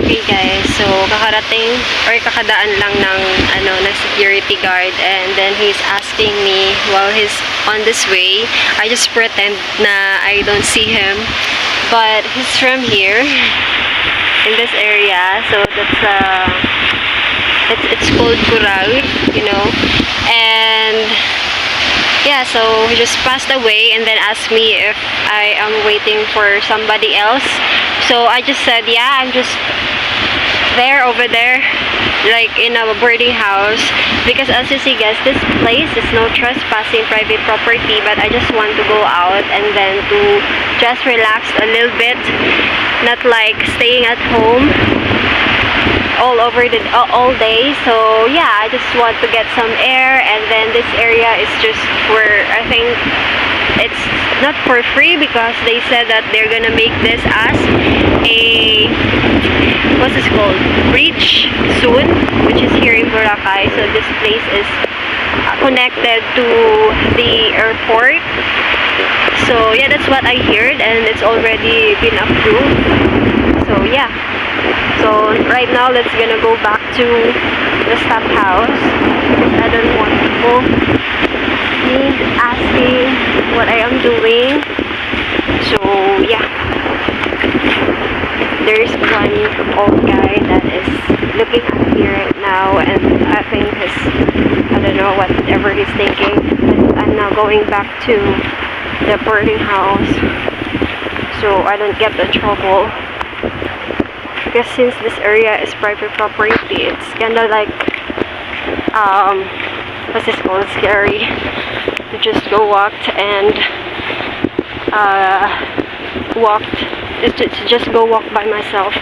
Okay guys, so kakarating or kakadaan lang ng ng security guard, and then he's asking me while he's on this way. I just pretend na I don't see him, but he's from here in this area. So that's it's called Curao, and yeah, so he just passed away and then asked me if I am waiting for somebody else. So I just said, yeah, I'm just over there, like in a boarding house. Because as you see guys, this place is no trespassing private property, but I just want to go out and then to just relax a little bit, not like staying at home all day. So yeah, I just want to get some air, and then this area is just where I think it's not for free, because they said that they're gonna make this as a what's this called, bridge soon, which is here in Boracay. So this place is connected to the airport. So yeah, that's what I heard, and it's already been approved. So yeah, so right now let's gonna go back to the staff house, because I don't want people me asking what I am doing. So yeah, there's one old guy that is looking at me right now, and I think I don't know whatever he's thinking. I'm now going back to the boarding house so I don't get in trouble. Because since this area is private property, it's kinda like what's this called, scary to just go just go walk by myself.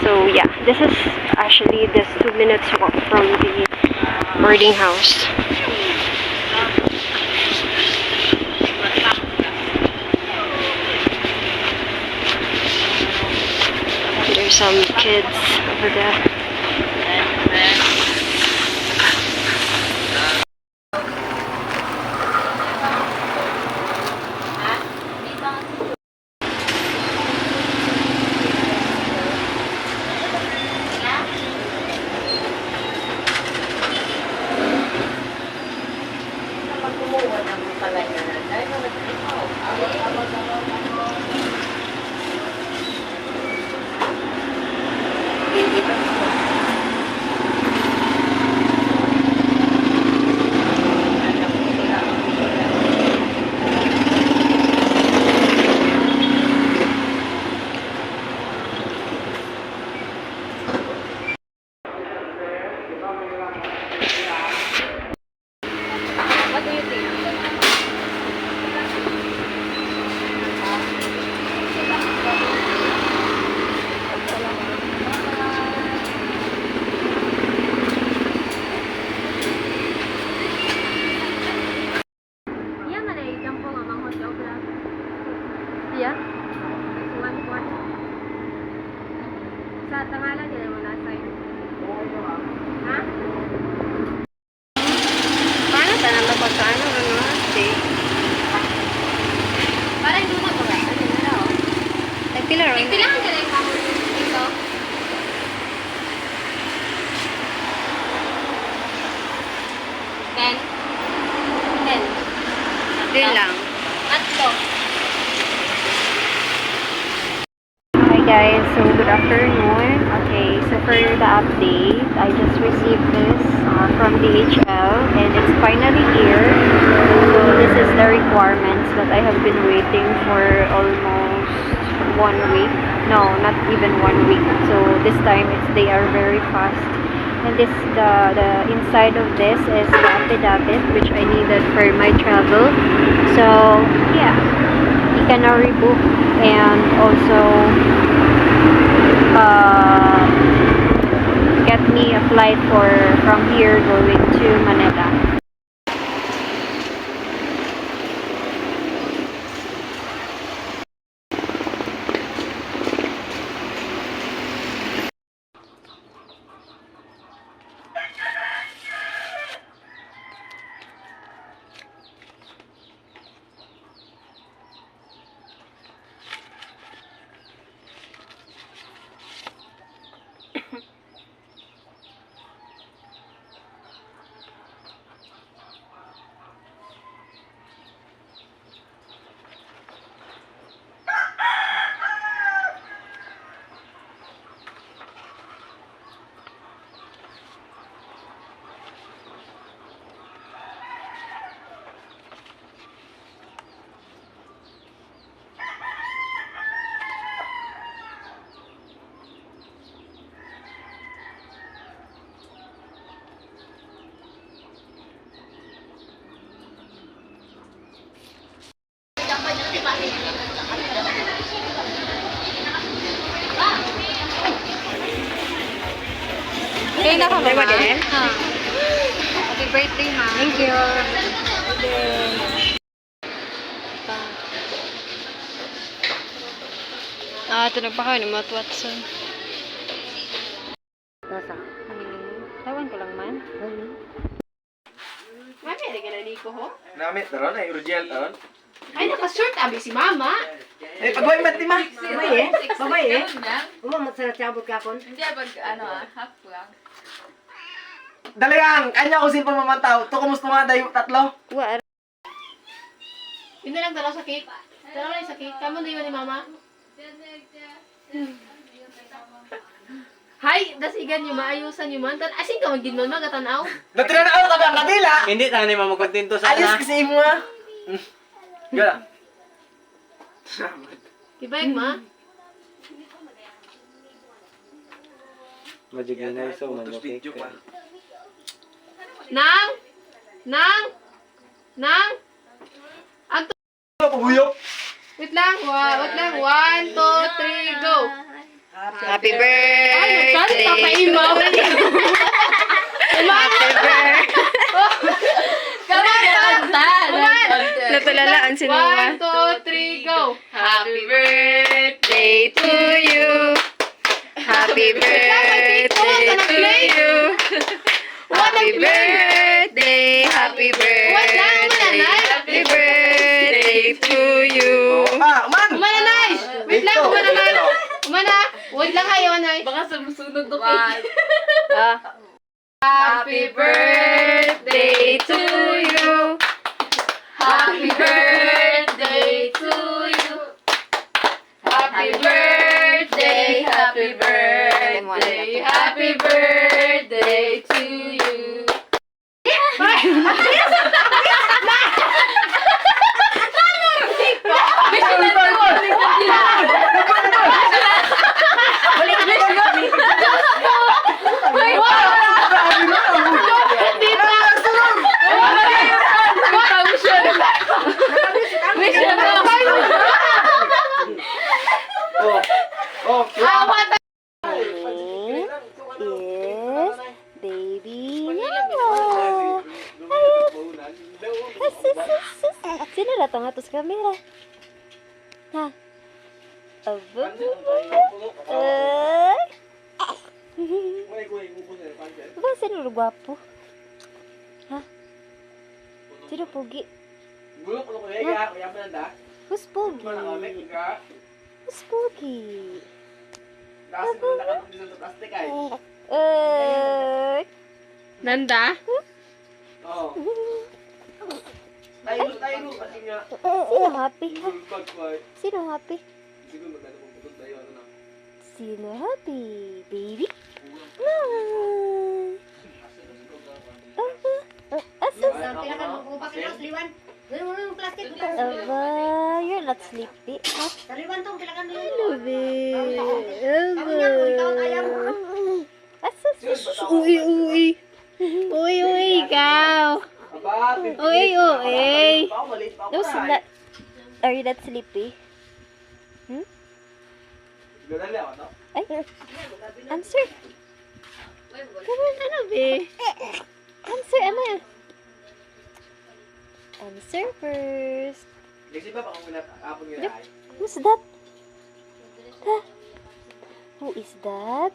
So yeah, this is actually this 2 minutes walk from the boarding house. There's some kids over there. Yeah. Sa tangalan nila mo last time. Ha? Paano tanang dapat sa stay? Parang doon na ba? Ano na raw? Nagpila raw. Nagpila ka na yung kamon dito? Ten? Ten lang. Atlo. Hi guys, so good afternoon. Okay, so for the update, I just received this from DHL, and it's finally here. So this is the requirements that I have been waiting for almost 1 week. No, not even 1 week. So this time they are very fast. And this the inside of this is the affidavit which I needed for my travel. So yeah, you can now rebook and also get me a flight from here going to Manila. na ka, mama. Happy birthday, ma. Thank you. Ito na pa kayo ni Matt Watson. Nasa? Tawan ko lang man. Mami, hindi ka naliko ho? Namit na ron, ay original na ron. Ay, naka-short abi si mama. Eh, pagawin mat ni ma. Babay eh. Umamot sa natsabot ka kon. Hindi, half lang. Daligang, kanya ko silpon mamantaw. To kumusta mga dayo tatlo? Wa. Yun na lang dalaw sa cake. Dalaw lang sa cake. Kamu na yun ni mama. Hay, dasigan nyo, maayusan nyo man. Asin ka magin man, magatanaw. Natinanaaw ka ba ang kadila? Hindi tayo na mamukontento sa Ayos kasi mo ha. Gala. Kibayag ma. Majigay na iso, Photos video pa. Nang! Nang! Nang! Paguyok. Wait lang, wait lang. 1, 2, 3, go! Happy Ay, birthday. nagkalit pa imaw. Happy birthday. Natulalaan si Noah. 1, 2, 3, go! Happy birthday to you. Happy birthday to you. Happy birthday. Happy birthday. Happy birthday to you. Ah, man! Umananay! Wait lang, umananay! Umana! Wait lang kayo, anay. Baka sumusunod ko kay. Happy birthday to you. Happy birthday to you. Happy birthday, happy birthday, happy birthday to you. Oh, Is baby Noah. Sino na to nga to sa camera? Ha? Aba? Ay! Ba, sino na gwapo? Ha? Sino pogi? Bulok ko kaya kaya pa nanda. Who's pogi? Ka. Who's pogi? Kasi mo nakapagdito sa plastic ay. Ay! Nanda? Oo. Tayo kasi nga. Sino happy? Ha? Bulpag ko ay. Sino happy? Siguro magkano kung putol tayo ano na. Sino happy? Baby? No! Asa? Aba, you're not sleepy. Ha? Hello, babe. Asa? Uy, uy. Uy, uy, ikaw. Aba, Uy, uy. Ako maliit pa ako. No, are you not sleepy? Gadali ako no. Ay, answer. Come on, ano, be? Answer, ano yan? Answer first. Kasi ba pa kung kapag nila ay. Who's that? Ha? Who is that?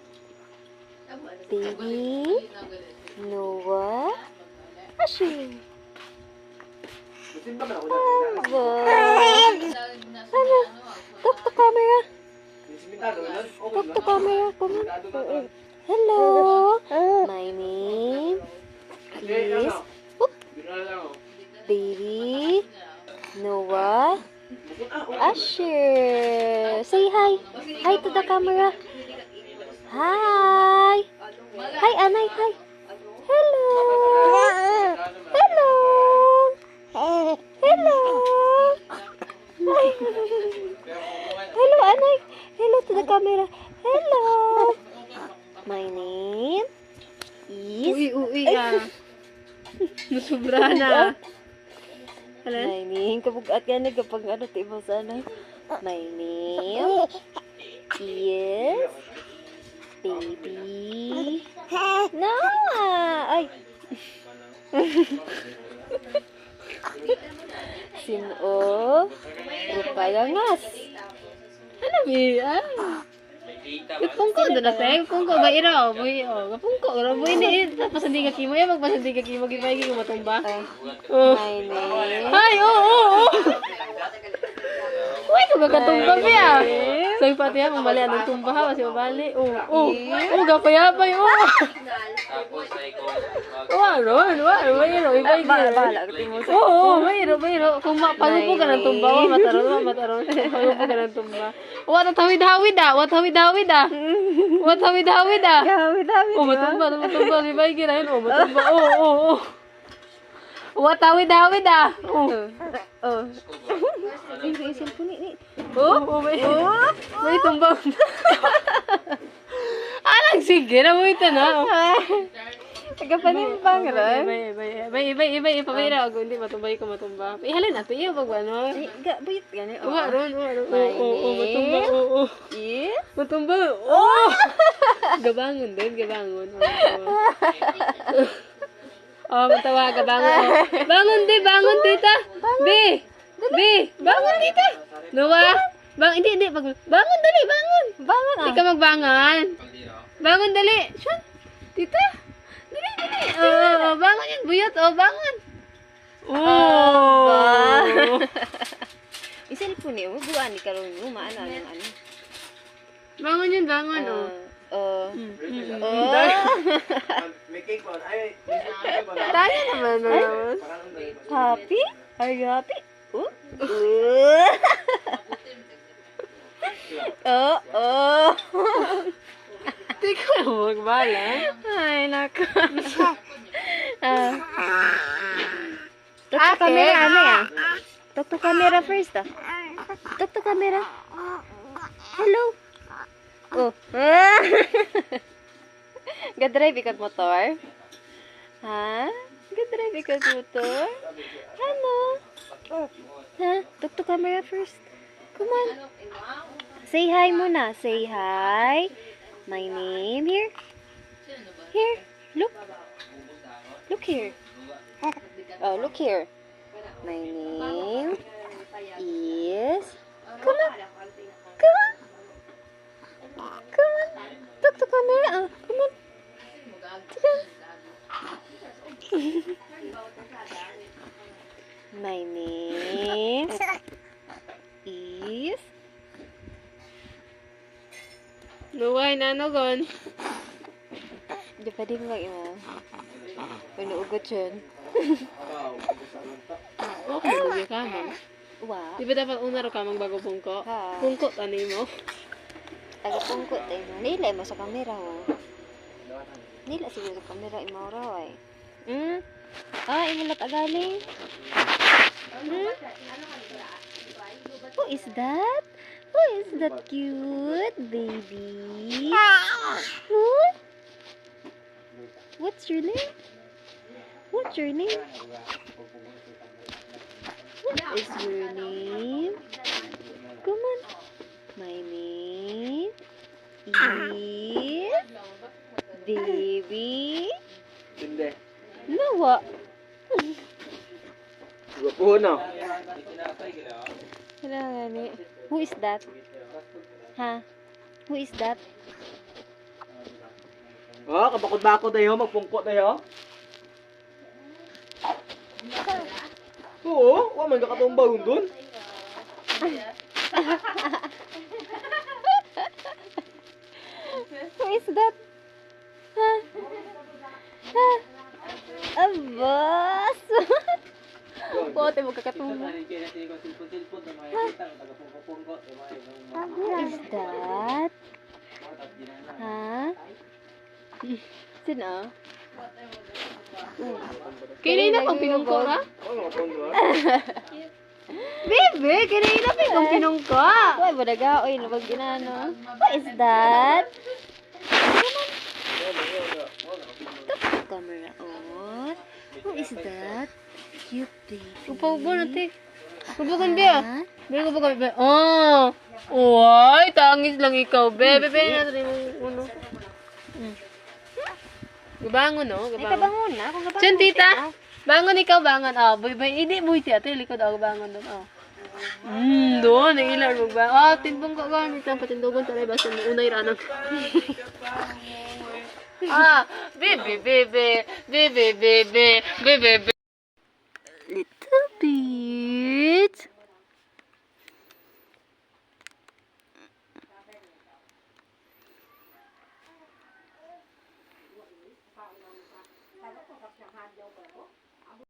Baby? Noah? Ashley? Gusto ba man ako Aba? Ano? Talk to camera. Simentado nun. Talk to camera. Come on. Hello. My name is Baby Noah Asher. Say hi. Hi to the camera. Hi. Hi, Anay. Hi. Hello. Hello. Hello. Hi. Hello, Anay. Hello to the camera. Hello. My name is... Uy ka. Musubra na. My name, kabugat ka na kapag ano, tibo sana. My name is Baby. No! gangas. Ano bi? Pungko doon na tayo. Pungko ba iraw? Boy, pungko. Boy, hindi. Pasandi ka kimo. Magpasandi ka kimo. Gipay ka matumba. My name. Ay, oo. Uy, kung kakatumba biya. So, pati yan, mamali anong tumba ha. Kasi mamali. Gapay-apay. Mayroon. Ibay ka. Bahala ka mo. Mayroon. Kung palupo ka ng tumba, mataron. Palupo ka ng tumba. Wat hawid-hawid ah. Wat hawid-hawid ah. Matumba. Ibay ka na yun. Matumba. Wat hawid-hawid ah. May tumbang. Alang sige na mo ito na. Tagapanimbang ron. Ibay, ipamira ako. Hindi, matumba. Ihalin nato, iyo pag ano. Buyot gani. Ron. My Matumba, name is... Matumba, Gabangon din, gabangon. Matawa, gabangon. Bangon, tita. Bangon, tita. Noah. Hindi. Bangon, dali, bangon. Hindi ka magbangon. Bangon, dali. Siya. Tita. Dali. Bangon yan, buyot. Bangon. Iselfon eh. Buwan ni karon mo. Maano. Bangon yan, bangon. May cake ba? Ay, may cake ba? Tayo naman. Happy? Are you happy? Hindi ko magbala. Ay, nako. Talk to camera, Talk to camera first, Talk to camera. Hello. Gadrive ikot motor? Ha? Gadrive ikot motor? Ano? Ha? Talk to camera first. Come on. Say hi muna. Say hi. My name. Here. Look. Look here. Look here. My name is... Come on. Talk to camera. Come on. My name is... Luway na gon. Di pa din lang imo. Pinuugot yun. Okay, lugi ka man. Wow. Di ba dapat una ro ka bago pungko? Ha. Pungko tani mo. Taga-pungkot eh. Nila mo sa kamera mo. Nila siguro sa kamera imo raw ay. Imo lat agaling. Who is that? Who is that cute baby? Who? What's your name? What is your name? Come on. My name is Baby Hindi. Noah. Gupo na. Who is that? Ha? Who is that? Kabakod-bakod na yun. Magpungkot na yun. Oo, man kakatumba yun dun. Who is that? Ha? Abas. Pote mo kakatumba. Who is that? Ha? Sino? Kini na pang pinungko ka? Bebe, kanina pa yung pinungko. Uy, badaga. Uy, labag ginano. What is that? Top camera on. Who is that? Cute baby. Upo na te. Kubukan biya. Bebe ko ba? Uy, tangis lang ikaw. Bebe na rin uno. Gabangon no, Ay, gabangon. kabangon na. Kung kabangon. Diyan tita. Bangon ikaw, bangon. Boy, hindi boy ti ate likod ako bangon doon. Doon, ang ilar mo ba? Ah, tinbong ka gamit ang patindogon talay basta mo unay ranang. Ah, bebe, bebe, bebe, bebe, bebe, bebe. Little bit.